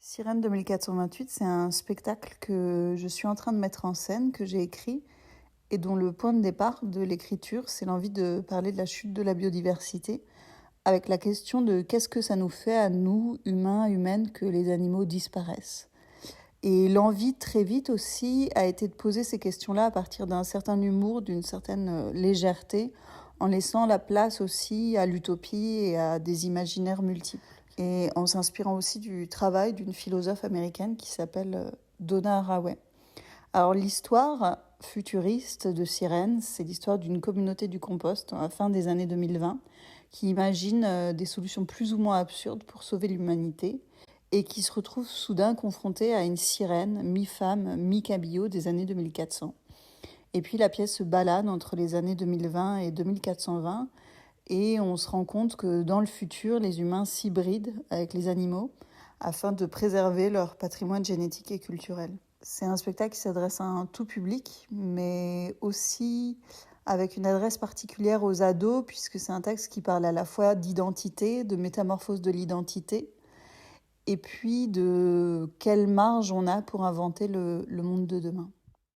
Sirène 2428, c'est un spectacle que je suis en train de mettre en scène, que j'ai écrit, et dont le point de départ de l'écriture, c'est l'envie de parler de la chute de la biodiversité, avec la question de qu'est-ce que ça nous fait à nous, humains, humaines, que les animaux disparaissent. Et l'envie, très vite aussi, a été de poser ces questions-là à partir d'un certain humour, d'une certaine légèreté, en laissant la place aussi à l'utopie et à des imaginaires multiples. Et en s'inspirant aussi du travail d'une philosophe américaine qui s'appelle Donna Haraway. Alors l'histoire futuriste de Sirène, c'est l'histoire d'une communauté du compost à la fin des années 2020 qui imagine des solutions plus ou moins absurdes pour sauver l'humanité et qui se retrouve soudain confrontée à une sirène mi-femme, mi-cabillaud des années 2400. Et puis la pièce se balade entre les années 2020 et 2420 et on se rend compte que dans le futur, les humains s'hybrident avec les animaux afin de préserver leur patrimoine génétique et culturel. C'est un spectacle qui s'adresse à un tout public, mais aussi avec une adresse particulière aux ados, puisque c'est un texte qui parle à la fois d'identité, de métamorphose de l'identité, et puis de quelle marge on a pour inventer le monde de demain.